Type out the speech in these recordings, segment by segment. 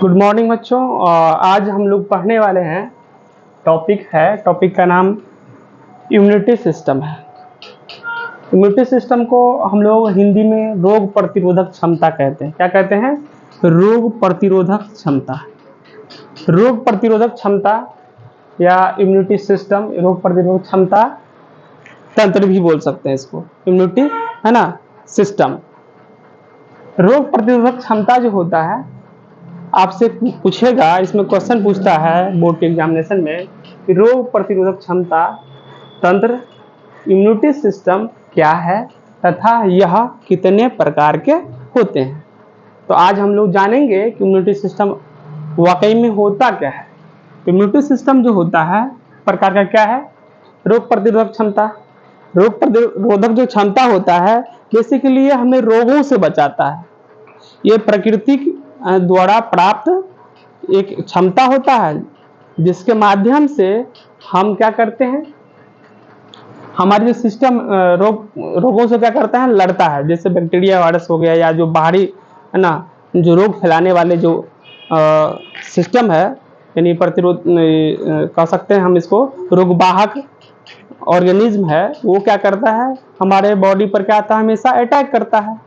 Good morning बच्चों। आज हम लोग पढ़ने वाले हैं। टॉपिक का नाम इम्यूनिटी सिस्टम है। इम्यूनिटी सिस्टम को हम लोग हिंदी में रोग प्रतिरोधक क्षमता कहते हैं। क्या कहते हैं? रोग प्रतिरोधक क्षमता। रोग प्रतिरोधक क्षमता या इम्यूनिटी सिस्टम, रोग प्रतिरोधक क्षमता तंत्र भी बोल सकते हैं इसको, इम्यूनिटी है ना, सिस्टम। रोग प्रतिरोधक क्षमता जो होता है, आपसे पूछेगा, इसमें क्वेश्चन पूछता है बोर्ड के एग्जामिनेशन में कि रोग प्रतिरोधक क्षमता तंत्र इम्यूनिटी सिस्टम क्या है तथा यह कितने प्रकार के होते हैं। तो आज हम लोग जानेंगे कि इम्यूनिटी सिस्टम वाकई में होता क्या है। इम्यूनिटी सिस्टम जो होता है प्रकार का क्या है? रोग प्रतिरोधक क्षमता। रोग प्रतिरोधक जो क्षमता होता है बेसिकली ये हमें रोगों से बचाता है। ये प्रकृति द्वारा प्राप्त एक क्षमता होता है जिसके माध्यम से हम क्या करते हैं, हमारे जो सिस्टम रोगों से क्या करता है, लड़ता है। जैसे बैक्टीरिया, वायरस हो गया, या जो बाहरी है ना, जो रोग फैलाने वाले जो सिस्टम है, यानी प्रतिरोध कह सकते हैं हम इसको, रोगवाहक ऑर्गेनिज्म है, वो क्या करता है, हमारे बॉडी पर क्या आता है, हमेशा अटैक करता है।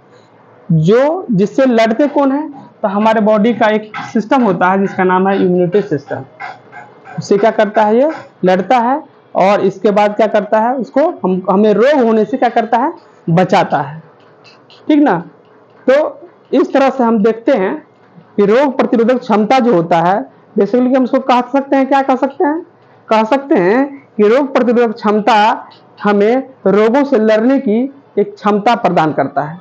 जो जिससे लड़ते कौन है? तो हमारे बॉडी का एक सिस्टम होता है जिसका नाम है इम्यूनिटी सिस्टम। उससे क्या करता है, ये लड़ता है और इसके बाद क्या करता है, उसको हमें रोग होने से क्या करता है, बचाता है। ठीक ना। तो इस तरह से हम देखते हैं कि रोग प्रतिरोधक क्षमता जो होता है बेसिकली हम उसको कह सकते हैं, क्या कह सकते हैं, कह सकते हैं कि रोग प्रतिरोधक क्षमता हमें रोगों से लड़ने की एक क्षमता प्रदान करता है।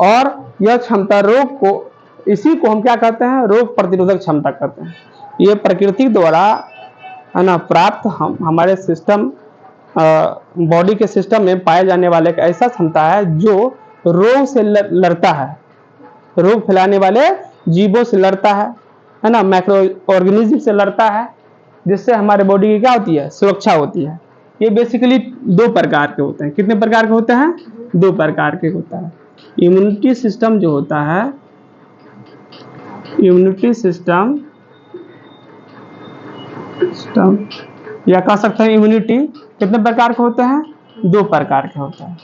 और यह क्षमता रोग को, इसी को हम क्या कहते हैं, रोग प्रतिरोधक क्षमता कहते हैं। ये प्रकृति द्वारा है ना प्राप्त हमारे सिस्टम, बॉडी के सिस्टम में पाए जाने वाले एक ऐसा क्षमता है जो रोग से लड़ता है, रोग फैलाने वाले जीवों से लड़ता है ना, माइक्रो ऑर्गेनिज्म से लड़ता है, जिससे हमारे बॉडी की क्या होती है, सुरक्षा होती है। ये बेसिकली दो प्रकार के होते हैं। कितने प्रकार के होते हैं? दो प्रकार के होता है। इम्यूनिटी सिस्टम जो होता है, इम्यूनिटी सिस्टम या कह सकते हैं इम्यूनिटी कितने प्रकार के होते हैं? दो प्रकार के होते हैं।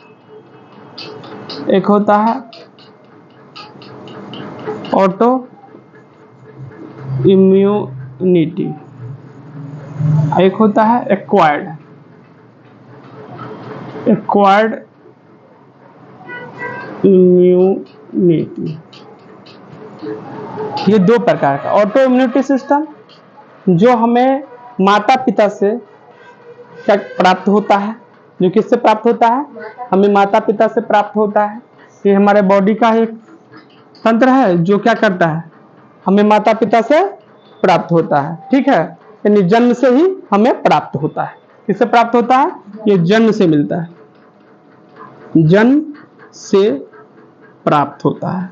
एक होता है ऑटो इम्यूनिटी, एक होता है एक्वायर्ड इम्यूनिटी। ये दो प्रकार का ऑटो इम्यूनिटी सिस्टम जो हमें माता पिता से क्या प्राप्त होता है, जो किससे प्राप्त होता है, हमें माता पिता से प्राप्त होता है। ये हमारे बॉडी का एक तंत्र है जो क्या करता है, हमें माता पिता से प्राप्त होता है। ठीक है, यानी जन्म से ही हमें प्राप्त होता है। किससे प्राप्त होता है? ये जन्म से मिलता है, जन्म से प्राप्त होता है।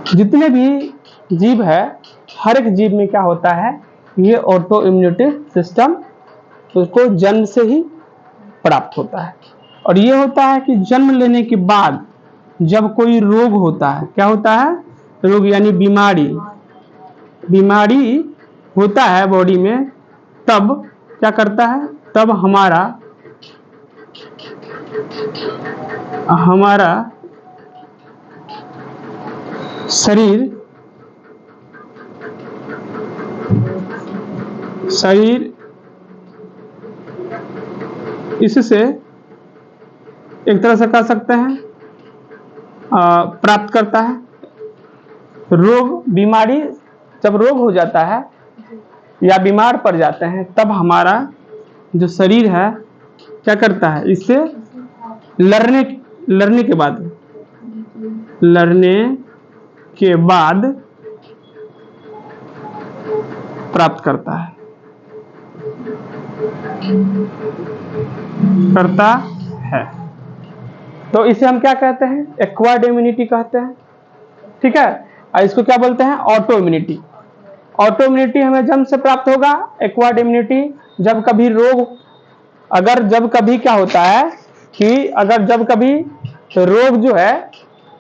जितने भी जीव है, हर एक जीव में क्या होता है, ये ऑटो इम्यूनिटी सिस्टम उसको जन्म से ही प्राप्त होता है। और ये होता है कि जन्म लेने के बाद जब कोई रोग होता है, क्या होता है, रोग यानी बीमारी होता है बॉडी में, तब क्या करता है, तब हमारा शरीर इससे एक तरह से कह सकते हैं प्राप्त करता है। बीमारी जब रोग हो जाता है या बीमार पड़ जाते हैं, तब हमारा जो शरीर है क्या करता है, इससे लड़ने के बाद प्राप्त करता है। तो इसे हम क्या कहते हैं, एक्वायर्ड इम्यूनिटी कहते हैं। ठीक है, और इसको क्या बोलते हैं, ऑटो इम्यूनिटी। ऑटो इम्यूनिटी हमें जन्म से प्राप्त होगा। एक्वायर्ड इम्यूनिटी जब कभी रोग, जब कभी क्या होता है कि जब कभी रोग जो है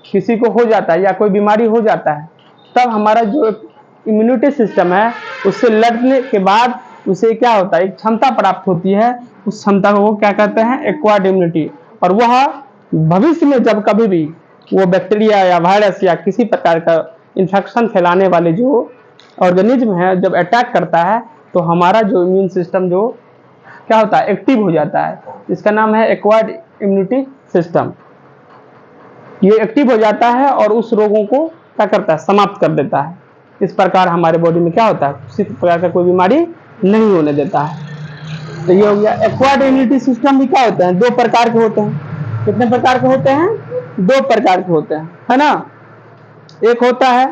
किसी को हो जाता है या कोई बीमारी हो जाता है, तब हमारा जो इम्यूनिटी सिस्टम है उससे लड़ने के बाद उसे क्या होता है, एक क्षमता प्राप्त होती है। उस क्षमता को वो क्या कहते हैं, एक्वायर्ड इम्यूनिटी। और वह भविष्य में जब कभी भी वो बैक्टीरिया या वायरस या किसी प्रकार का इन्फेक्शन फैलाने वाले जो ऑर्गेनिज्म है जब अटैक करता है तो हमारा जो इम्यून सिस्टम जो क्या होता है, एक्टिव हो जाता है। इसका नाम है एक्वायर्ड इम्यूनिटी सिस्टम। ये एक्टिव हो जाता है और उस रोगों को क्या करता है, समाप्त कर देता है। इस प्रकार हमारे बॉडी में क्या होता है, किसी प्रकार का कोई बीमारी नहीं होने देता है। तो ये हो गया। एक्वायर्ड इम्यूनिटी सिस्टम भी क्या होते हैं, दो प्रकार के होते हैं। कितने प्रकार के होते हैं, दो प्रकार के होते हैं, है ना। एक होता है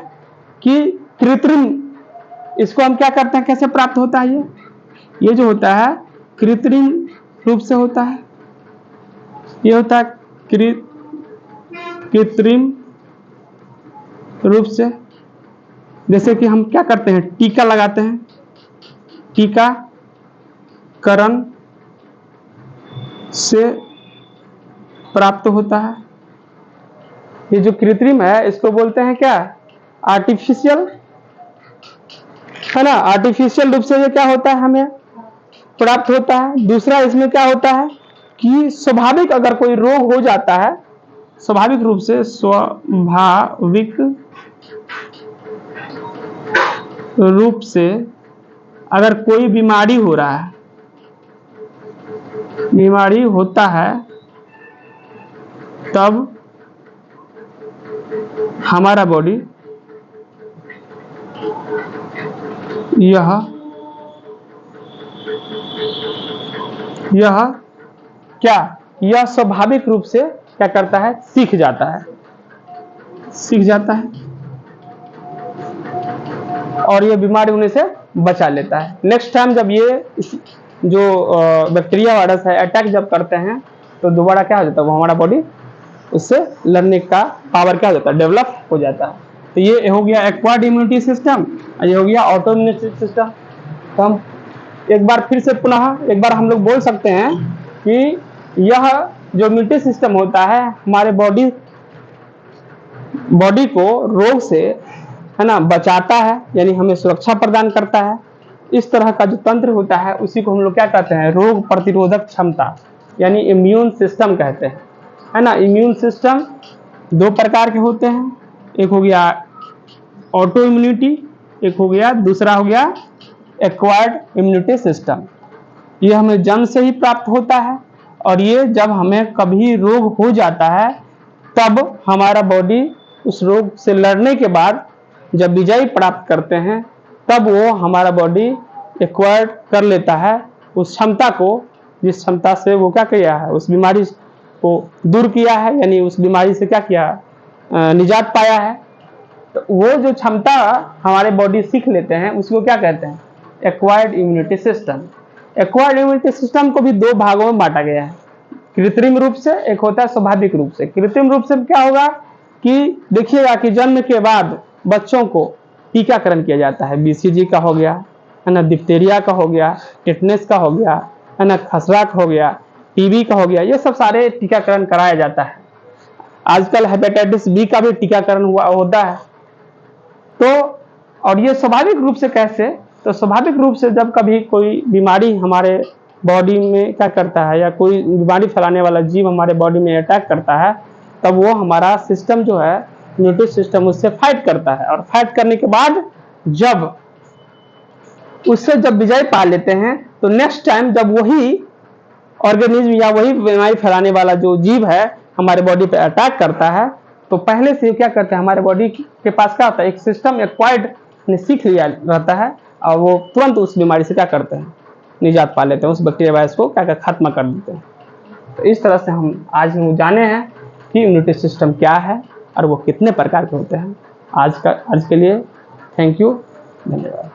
कि कृत्रिम, इसको हम क्या करते हैं, कैसे प्राप्त होता है, ये जो होता है कृत्रिम रूप से होता है। ये होता है कृत्रिम रूप से, जैसे कि हम क्या करते हैं, टीका लगाते हैं, टीकाकरण से प्राप्त होता है। ये जो कृत्रिम है इसको बोलते हैं क्या, आर्टिफिशियल, है ना। आर्टिफिशियल रूप से ये क्या होता है, हमें प्राप्त होता है। दूसरा इसमें क्या होता है कि स्वाभाविक अगर कोई रोग हो जाता है, स्वाभाविक रूप से अगर कोई बीमारी हो रहा है, बीमारी होता है, तब हमारा बॉडी यह स्वाभाविक रूप से क्या करता है, सीख जाता है और ये बीमारी होने से बचा लेता है। नेक्स्ट टाइम जब ये जो बैक्टीरिया वायरस है अटैक जब करते हैं तो दोबारा क्या हो जाता है, वो हमारा बॉडी उससे लड़ने का पावर क्या हो जाता है, डेवलप हो जाता है। तो ये हो गया एक्वायर्ड इम्यूनिटी सिस्टम, ये हो गया ऑटो इम्यूनिटी सिस्टम। तो हम एक बार फिर से पुनः एक बार हम लोग बोल सकते हैं कि यह जो इम्यूनिटी सिस्टम होता है हमारे बॉडी को रोग से, है ना, बचाता है, यानी हमें सुरक्षा प्रदान करता है। इस तरह का जो तंत्र होता है उसी को हम लोग क्या कहते हैं, रोग प्रतिरोधक क्षमता, यानी इम्यून सिस्टम कहते हैं, है ना। इम्यून सिस्टम दो प्रकार के होते हैं, एक हो गया ऑटो इम्यूनिटी, एक हो गया, दूसरा हो गया एक्वायर्ड इम्यूनिटी सिस्टम। ये हमें जन्म से ही प्राप्त होता है और ये जब हमें कभी रोग हो जाता है तब हमारा बॉडी उस रोग से लड़ने के बाद जब विजय प्राप्त करते हैं तब वो हमारा बॉडी एक्वायर्ड कर लेता है उस क्षमता को, जिस क्षमता से वो क्या किया है, उस बीमारी को दूर किया है, यानी उस बीमारी से क्या किया, निजात पाया है। तो वो जो क्षमता हमारे बॉडी सीख लेते हैं उसको क्या कहते हैं, acquired immunity system. Acquired immunity system को भी दो भागों में बांटा गया है, कृत्रिम रूप से, एक होता है स्वाभाविक रूप से। कृत्रिम रूप से क्या होगा कि देखिएगा कि जन्म के बाद बच्चों को टीकाकरण किया जाता है, BCG का हो गया, है ना, डिप्थीरिया का हो गया, टिटनेस का हो गया, है ना, खसरा का हो गया, TB का हो गया, ये सब सारे टीकाकरण कराया जाता है। आजकल हेपेटाइटिस B का भी टीकाकरण होता है। तो और ये स्वाभाविक रूप से कैसे, तो स्वाभाविक रूप से जब कभी कोई बीमारी हमारे बॉडी में क्या करता है या कोई बीमारी फैलाने वाला जीव हमारे बॉडी में अटैक करता है तब वो हमारा सिस्टम जो है इम्यूनिटी सिस्टम उससे फाइट करता है और फाइट करने के बाद जब उससे जब विजय पा लेते हैं तो नेक्स्ट टाइम जब वही ऑर्गेनिज्म या वही बीमारी फैलाने वाला जो जीव है हमारे बॉडी पे अटैक करता है तो पहले से क्या करते हैं, हमारे बॉडी के पास क्या होता है, एक सिस्टम एक्वायर्ड ने सीख लिया रहता है और वो तुरंत उस बीमारी से क्या करते हैं, निजात पा लेते हैं, उस बैक्टीरिया वायरस को क्या खत्म कर देते हैं। तो इस तरह से हम आज हम जाने हैं कि इम्यूनिटी सिस्टम क्या है और वो कितने प्रकार के होते हैं। आज के लिए थैंक यू, धन्यवाद।